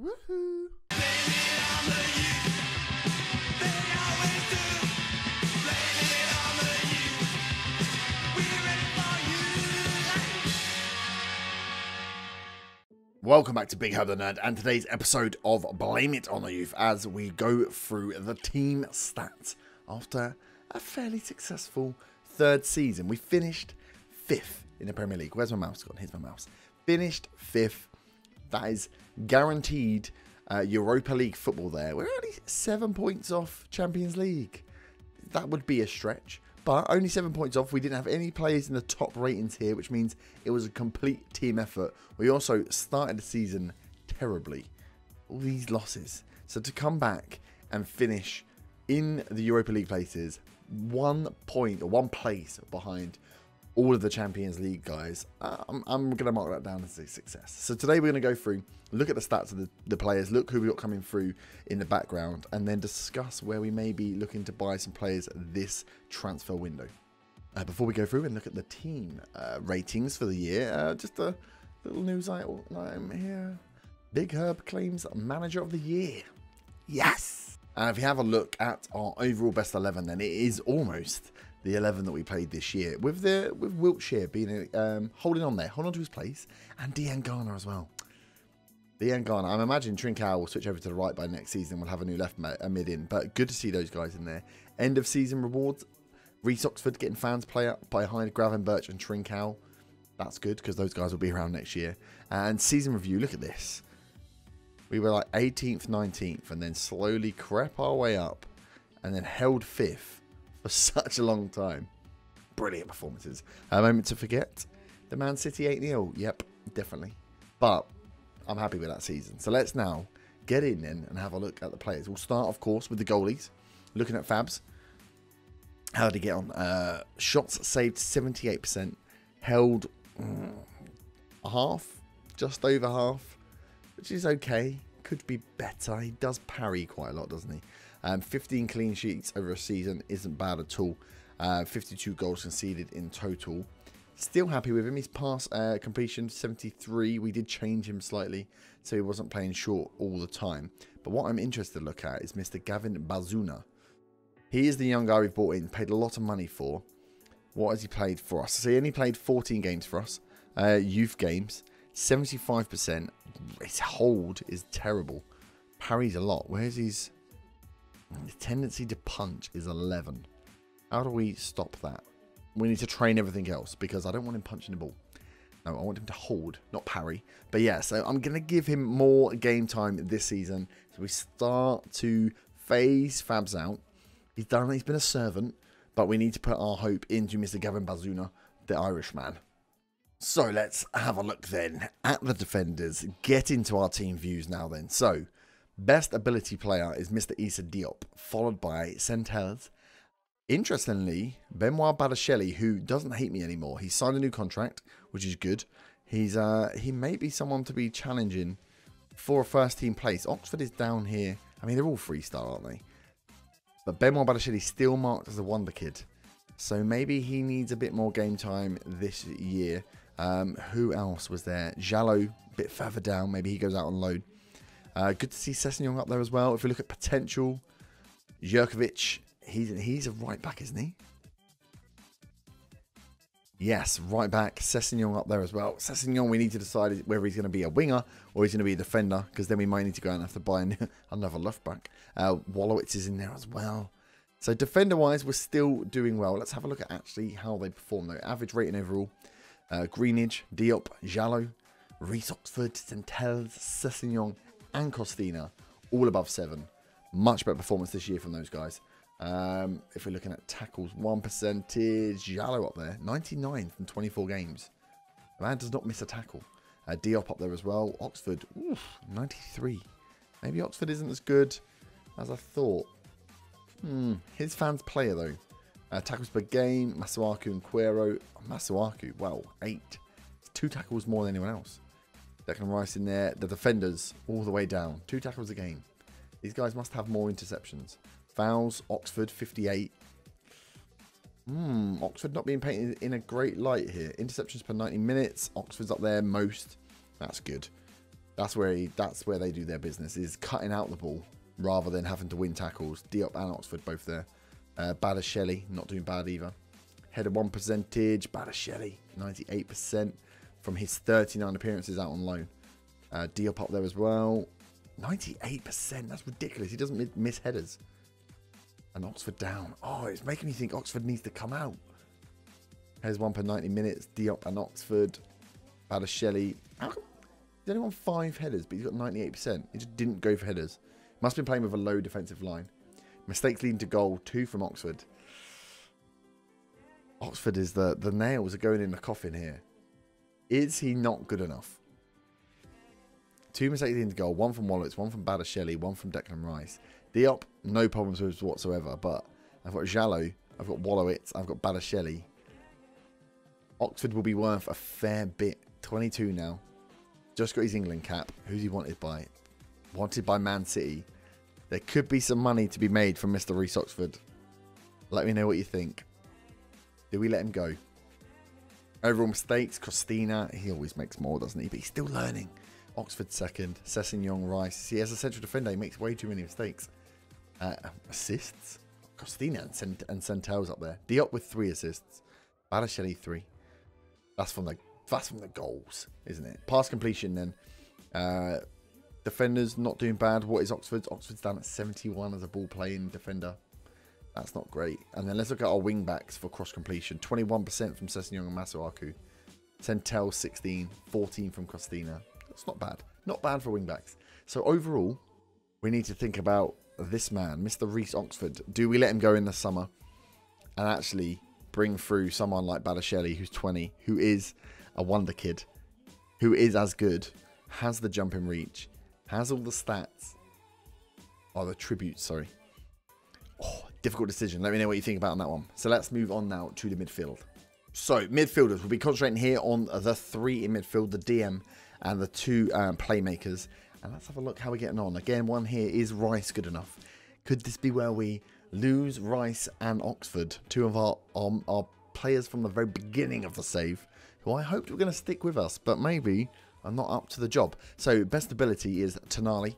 Woohoo! Welcome back to Big Herb the Nerd and today's episode of Blame It on the Youth as we go through the team stats after a fairly successful third season. We finished 5th in the Premier League. Where's my mouse gone? Here's my mouse. Finished 5th. That is guaranteed Europa League football there. We're only 7 points off Champions League. That would be a stretch. But only 7 points off. We didn't have any players in the top ratings here, which means it was a complete team effort. We also started the season terribly. All these losses. So to come back and finish in the Europa League places, 1 point or 1 place behind all of the Champions League guys, I'm going to mark that down as a success. So today we're going to go through, look at the stats of the players, look who we got coming through in the background, and then discuss where we may be looking to buy some players this transfer window. Before we go through and look at the team ratings for the year, just a little news item here. Big Herb claims Manager of the Year. Yes! And if you have a look at our overall best 11, then it is almost the 11 that we played this year, with Wiltshire being holding on to his place, and Dean Garner as well. Dean Garner, I'm imagining Trincao will switch over to the right by next season. We'll have a new left mid in, but good to see those guys in there. End of season rewards: Reece Oxford getting fans player behind Gravenberch and Trincao. That's good because those guys will be around next year. And season review, look at this. We were like 18th, 19th, and then slowly crept our way up, and then held 5th. For such a long time. Brilliant performances. A moment to forget. The Man City 8-0. Yep, definitely. But I'm happy with that season. So let's now get in then and have a look at the players. We'll start, of course, with the goalies. Looking at Fabs. How did he get on? Shots saved 78%. Held half. Just over half. Which is okay. Could be better. He does parry quite a lot, doesn't he? 15 clean sheets over a season isn't bad at all. 52 goals conceded in total. Still happy with him. His pass completion 73. We did change him slightly, so he wasn't playing short all the time. But what I'm interested to look at is Mr. Gavin Bazuna. He is the young guy we've bought in, paid a lot of money for. What has he played for us? So he only played 14 games for us. Youth games. 75%. His hold is terrible. Parries a lot. Where's his tendency to punch is 11. How do we stop that? We need to train everything else because I don't want him punching the ball. No, I want him to hold, not parry. But yeah, so I'm going to give him more game time this season. So we start to phase Fabs out. He's been a servant, but we need to put our hope into Mr. Gavin Bazuna, the Irishman. So let's have a look then at the defenders. Get into our team views now then. So best ability player is Mr. Issa Diop, followed by Sentels. Interestingly, Benoit Badacelli, who doesn't hate me anymore. He signed a new contract, which is good. He may be someone to be challenging for a first team place. Oxford is down here. I mean, they're all 3-star, aren't they? But Benoit Badacelli still marked as a wonder kid. So maybe he needs a bit more game time this year. Who else was there? Jallo, a bit further down. Maybe he goes out on loan. Good to see Sessignon up there as well. If we look at potential, Jurkovic, he's a right back, isn't he? Yes, right back. Sessignon up there as well. Sessignon, we need to decide whether he's going to be a winger or he's going to be a defender, because then we might need to go and have to buy another left back. Wallowitz is in there as well. So defender-wise, we're still doing well. Let's have a look at actually how they perform though. Average rating overall. Greenidge, Diop, Jallo, Reece Oxford, Sentels, Sessignon, and Costina, all above 7. Much better performance this year from those guys. If we're looking at tackles, 1%, Jallo up there, 99 from 24 games. The man does not miss a tackle. Diop up there as well. Oxford, 93. Maybe Oxford isn't as good as I thought. His fans player though. Tackles per game, Masuaku and Quero. Masuaku, wow, 8. 2 tackles more than anyone else. Declan Rice in there. The defenders all the way down. 2 tackles a game. These guys must have more interceptions. Fouls, Oxford, 58. Oxford not being painted in a great light here. Interceptions per 90 minutes. Oxford's up there most. That's good. That's where they do their business, is cutting out the ball rather than having to win tackles. Diop and Oxford both there. Badacelli, not doing bad either. Header 1 percentage, Badacelli, 98% from his 39 appearances out on loan. Diop up there as well. 98%, that's ridiculous. He doesn't miss headers. And Oxford down. Oh, it's making me think Oxford needs to come out. Here's 1 per 90 minutes. Diop and Oxford. Badacelli. How come he's only won 5 headers, but he's got 98%? He just didn't go for headers. Must have been playing with a low defensive line. Mistakes leading to goal, 2 from Oxford. Oxford is the nails are going in the coffin here. Is he not good enough? 2 mistakes leading to goal, 1 from Wallets, 1 from Badacelli, 1 from Declan Rice. Diop, no problems with whatsoever, but I've got Jallo, I've got Wallowitz, I've got Badacelli. Oxford will be worth a fair bit. 22 now. Just got his England cap. Who's he wanted by? Wanted by Man City. There could be some money to be made from Mr. Reece Oxford. Let me know what you think. Do we let him go? Overall mistakes. Costina. He always makes more, doesn't he? But he's still learning. Oxford second. Sessegnon, Rice. He has a central defender. He makes way too many mistakes. Assists. Costina and Centel's up there. Diop with 3 assists. Badacelli 3. That's from the goals, isn't it? Pass completion then. Defenders not doing bad. What is Oxford's? Oxford's down at 71 as a ball playing defender. That's not great. And then let's look at our wing backs for cross completion. 21% from Sessegnon and Masuaku. Centel 16, 14 from Costina. That's not bad. Not bad for wing backs. So overall, we need to think about this man, Mr. Reece Oxford. Do we let him go in the summer and actually bring through someone like Badacelli, who's 20, who is a wonder kid, who is as good, has the jumping reach, has all the stats, or the tributes, sorry. Oh, difficult decision. Let me know what you think about that one. So let's move on now to the midfield. So midfielders, we'll be concentrating here on the 3 in midfield, the DM and the 2 playmakers. And let's have a look how we're getting on. Again, one here, is Rice good enough? Could this be where we lose Rice and Oxford, 2 of our players from the very beginning of the save, who I hoped were going to stick with us, but maybe I'm not up to the job. So best ability is Tonali.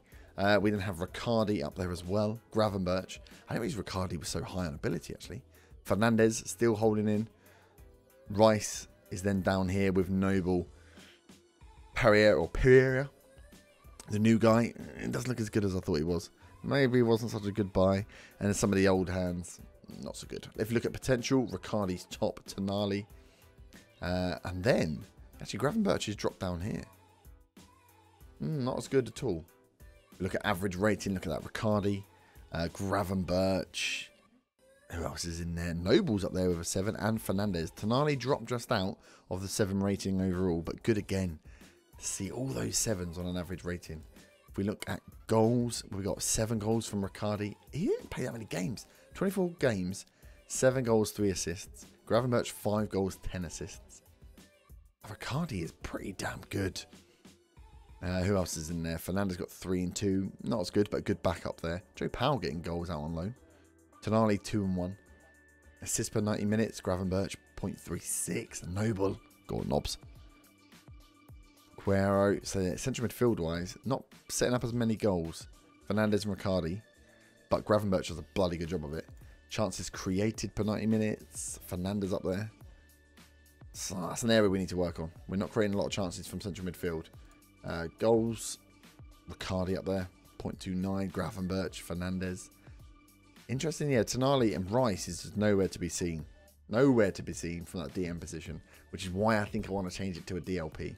We then have Riccardi up there as well. Gravenberch. I didn't realize Riccardi was so high on ability, actually. Fernandez still holding in. Rice is then down here with Noble. Pereira, the new guy. It doesn't look as good as I thought he was. Maybe he wasn't such a good buy. And then some of the old hands, not so good. If you look at potential, Riccardi's top, Tonali. And then, actually, Gravenberch is dropped down here. Not as good at all. Look at average rating. Look at that. Riccardi, Gravenberch. Who else is in there? Noble's up there with a 7. And Fernandez. Tonali dropped just out of the 7 rating overall. But good again. See all those 7s on an average rating. If we look at goals, we got 7 goals from Riccardi. He didn't play that many games. 24 games, 7 goals, 3 assists. Gravenberch, 5 goals, 10 assists. Riccardi is pretty damn good. Who else is in there? Fernandez got 3 and 2. Not as good, but a good backup there. Joe Powell getting goals out on loan. Tonali, 2 and 1. Assists per 90 minutes. Gravenberch, 0.36. Noble, goal knobs. Quero, so central midfield wise, not setting up as many goals. Fernandez and Riccardi, but Gravenberch does a bloody good job of it. Chances created per 90 minutes. Fernandez up there. So that's an area we need to work on. We're not creating a lot of chances from central midfield. Goals, Riccardi up there, 0.29. Gravenberch, Fernandez. Interesting, yeah. Tonali and Rice is just nowhere to be seen. Nowhere to be seen from that DM position, which is why I think I want to change it to a DLP.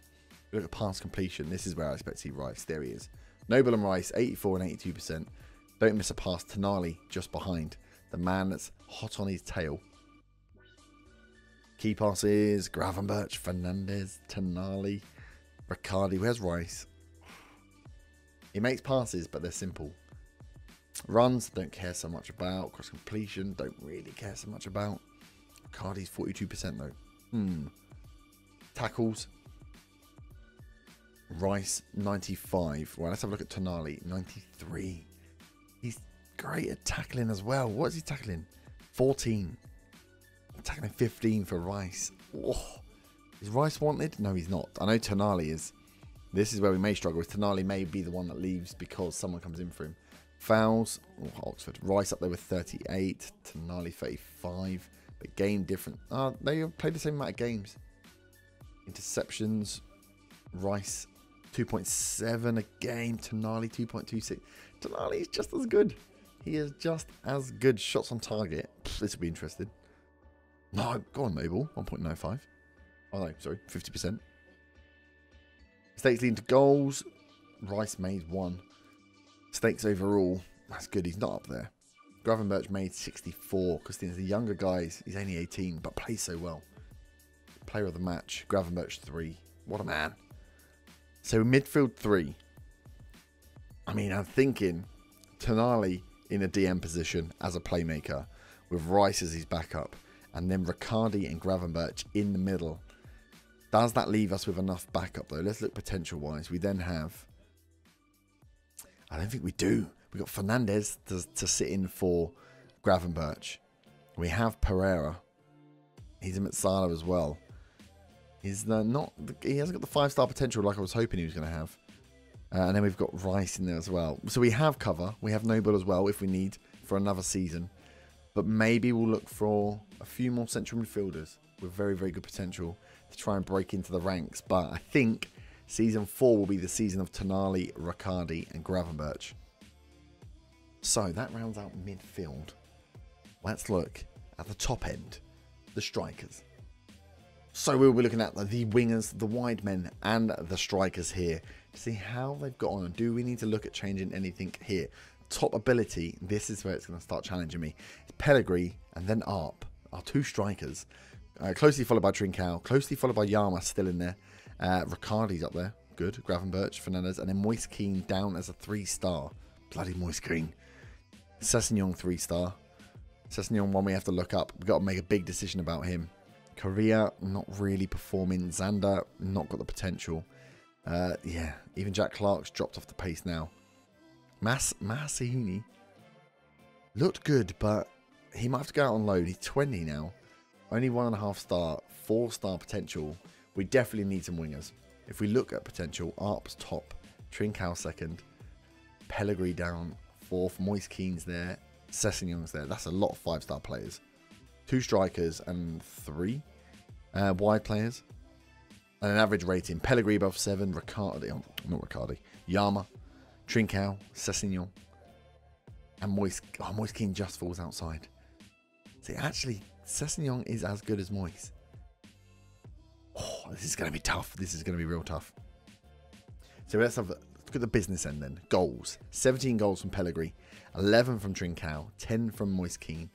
Look at pass completion. This is where I expect to see Rice. There he is. Noble and Rice, 84 and 82%. Don't miss a pass. Tonali just behind. The man that's hot on his tail. Key passes. Gravenberch, Fernandez, Tonali, Riccardi. Where's Rice? He makes passes, but they're simple. Runs, don't care so much about. Cross completion, don't really care so much about. Riccardi's 42% though. Tackles. Rice, 95. Well, let's have a look at Tonali, 93. He's great at tackling as well. What is he tackling? 14. Tackling 15 for Rice. Oh. Is Rice wanted? No, he's not. I know Tonali is. This is where we may struggle. With Tonali may be the one that leaves because someone comes in for him. Fouls. Oh, Oxford. Rice up there with 38. Tonali 35. But game different. They played the same amount of games. Interceptions. Rice 2.7 a game. Tonali 2.26. Tonali is just as good. He is just as good. Shots on target. This will be interesting. No, go on, Mabel. 1.95. Oh no, sorry, 50%. Mistakes leading to goals. Rice made 1. Mistakes overall. That's good. He's not up there. Gravenberch made 64. Because he's the younger guys. He's only 18, but plays so well. Player of the match. Gravenberch 3. What a man. So midfield 3. I mean, I'm thinking Tonali in a DM position as a playmaker with Rice as his backup, and then Riccardi and Gravenberch in the middle. Does that leave us with enough backup though? Let's look potential wise. We then have, I don't think we do. We got Fernandez to sit in for Gravenberch. We have Pereira. He's a Metsala as well. He hasn't got the 5-star potential like I was hoping he was going to have. And then we've got Rice in there as well. So we have cover. We have Noble as well if we need for another season. But maybe we'll look for a few more central midfielders with very, very good potential to try and break into the ranks. But I think Season 4 will be the season of Tonali, Riccardi and Gravenberch. So that rounds out midfield. Let's look at the top end, the strikers. So we'll be looking at the wingers, the wide men and the strikers here to see how they've got on. And do we need to look at changing anything here? Top ability, this is where it's going to start challenging me. It's Pellegrini and then Arp, our 2 strikers. Closely followed by Trincao, closely followed by Yama still in there. Riccardi's up there, good. Gravenberch, Fernandez, and then Moise Kean down as a 3-star. Bloody Moise Kean. Sessegnon 3-star. Sessegnon one we have to look up. We've got to make a big decision about him. Korea not really performing. Zander not got the potential. Yeah, even Jack Clark's dropped off the pace now. Massini looked good, but he might have to go out on loan. He's 20 now. Only 1.5 star, 4-star potential. We definitely need some wingers. If we look at potential, Arp's top, Trincao 2nd, Pellegrini down 4th, Moise Kean's there, Sessegnon's there. That's a lot of 5-star players. 2 strikers and 3 wide players. And an average rating. Pellegrini above 7, Riccardi, not Riccardi, Yama, Trincao, Sessegnon, and Moise Kean just falls outside. See, actually, Sessegnon is as good as Moise. Oh, this is going to be tough. This is going to be real tough. So let's look at the business end then. Goals. 17 goals from Pellegrini, 11 from Trincao, 10 from Moise Kean.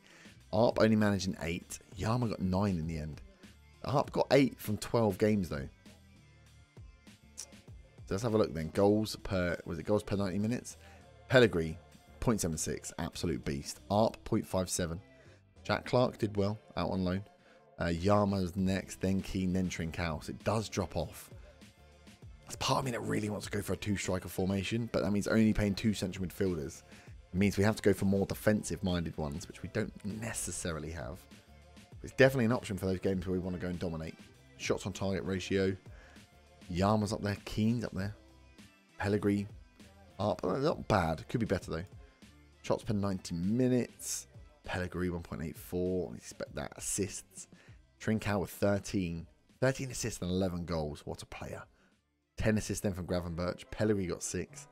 Arp only managing 8. Yama got 9 in the end. Arp got 8 from 12 games though. So let's have a look then. Goals per 90 minutes? Pellegrini, 0.76, absolute beast. Arp, 0.57. Jack Clark did well, out on loan. Yama's next, then Keane, then Trincao. So it does drop off. There's part of me that really wants to go for a 2-striker formation, but that means only paying 2 central midfielders. It means we have to go for more defensive-minded ones, which we don't necessarily have. It's definitely an option for those games where we want to go and dominate. Shots on target ratio. Yama's up there. Keane's up there. Pellegrini. Arp. Not bad. Could be better, though. Shots per 90 minutes. Pellegrini 1.84. Expect that. Assists. Trincao with 13. 13 assists and 11 goals. What a player. 10 assists then from Gravenberch. Pellegrini got 6.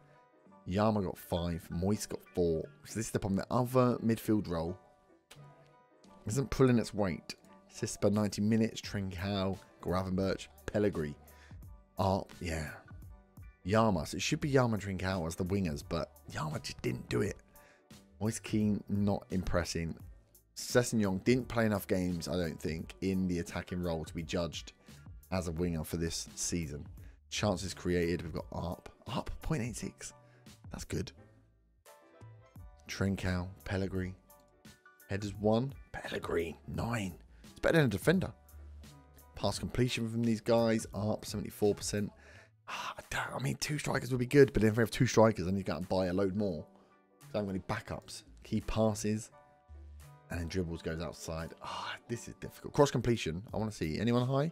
Yama got 5. Moise got 4. So this is the problem. The other midfield role isn't pulling its weight. Assists per 90 minutes. Trincao, Gravenberch, Pellegrini. Arp, yeah. Yama. So it should be Yama and Trincao as the wingers, but Yama just didn't do it. Moise Kean not impressing. Sessegnon didn't play enough games, I don't think, in the attacking role to be judged as a winger for this season. Chances created, we've got Arp. Arp, 0.86. That's good. Trincao, Pellegrini. Headers 1, Pellegrini, 9. It's better than a defender. Pass completion from these guys, Arp, 74%. I mean, 2 strikers would be good, but then if we have 2 strikers, I need to go and buy a load more. So I'm going to backups. Key passes. And then dribbles goes outside. This is difficult. Cross completion. I want to see. Anyone high?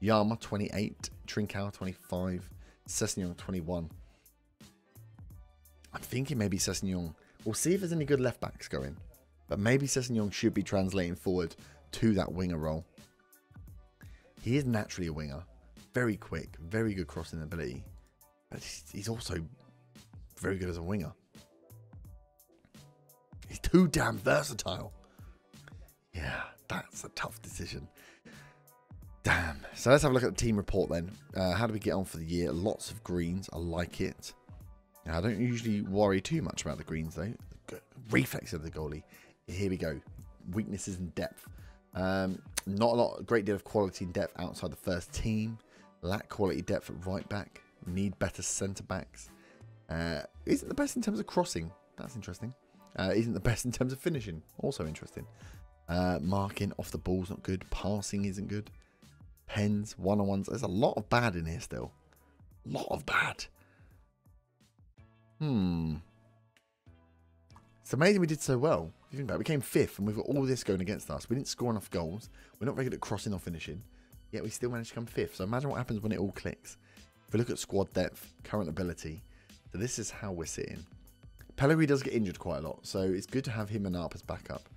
Yama, 28. Trincao, 25. Sessegnon 21. I'm thinking maybe Sessegnon. We'll see if there's any good left backs going. But maybe Sessegnon should be translating forward to that winger role. He is naturally a winger. Very quick, very good crossing ability. But he's also very good as a winger. He's too damn versatile. Yeah, that's a tough decision. Damn. So let's have a look at the team report then. How do we get on for the year? Lots of greens. I like it. Now, I don't usually worry too much about the greens though. Reflex of the goalie. Here we go. Weaknesses and depth. Not a great deal of quality and depth outside the first team. Lack quality depth at right back. Need better centre backs. Isn't the best in terms of crossing. That's interesting. Isn't the best in terms of finishing. Also interesting. Marking off the ball's not good. Passing isn't good. Pens, one-on-ones. There's a lot of bad in here still. A lot of bad. It's amazing we did so well. If you think about it, we came 5th and we've got all this going against us. We didn't score enough goals. We're not very good at crossing or finishing. Yet we still managed to come 5th. So imagine what happens when it all clicks. If we look at squad depth, current ability. So this is how we're sitting. Pellegrini does get injured quite a lot. So it's good to have him and Arp as backup.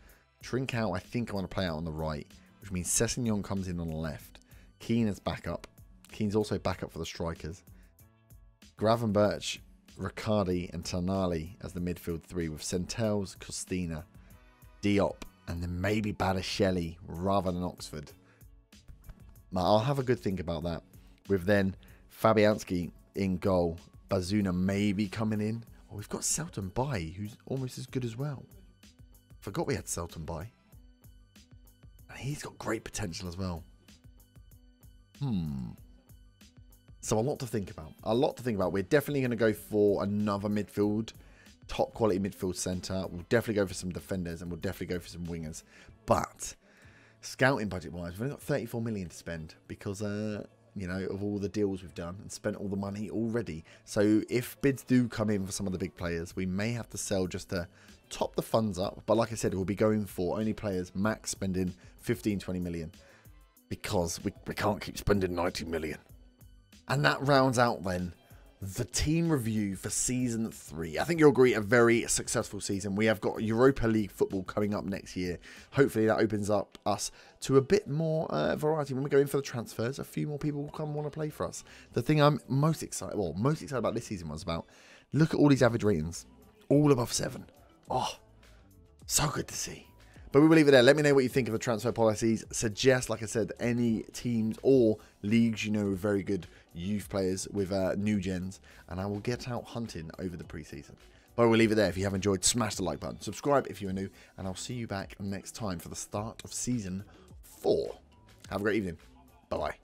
Trincao, I think I want to play out on the right. Which means Sessegnon comes in on the left. Keane as backup. Keane's also backup for the strikers. Gravenberch, Riccardi and Tonali as the midfield 3 with Centelles, Costina, Diop and then maybe Badacelli rather than Oxford. I'll have a good think about that. With then Fabianski in goal, Bazuna maybe coming in. Oh, we've got Selton Bay who's almost as good as well. Forgot we had Selton Bay. And he's got great potential as well. So a lot to think about. A lot to think about. We're definitely going to go for another midfield. Top quality midfield centre. We'll definitely go for some defenders and we'll definitely go for some wingers. But scouting budget wise, we've only got 34 million to spend because, you know, of all the deals we've done and spent all the money already. So if bids do come in for some of the big players, we may have to sell just to top the funds up. But like I said, we'll be going for only players max spending 15, 20 million. Because we can't keep spending 90 million. And that rounds out then the team review for season 3. I think you'll agree, a very successful season. We have got Europa League football coming up next year. Hopefully that opens up us to a bit more variety. When we go in for the transfers, a few more people will come and want to play for us. The thing I'm most excited about this season was about, look at all these average ratings. All above 7. Oh, so good to see. But we will leave it there. Let me know what you think of the transfer policies. Suggest, like I said, any teams or leagues you know with very good youth players with new gens. And I will get out hunting over the preseason. But we'll leave it there. If you have enjoyed, smash the like button. Subscribe if you are new. And I'll see you back next time for the start of season 4. Have a great evening. Bye-bye.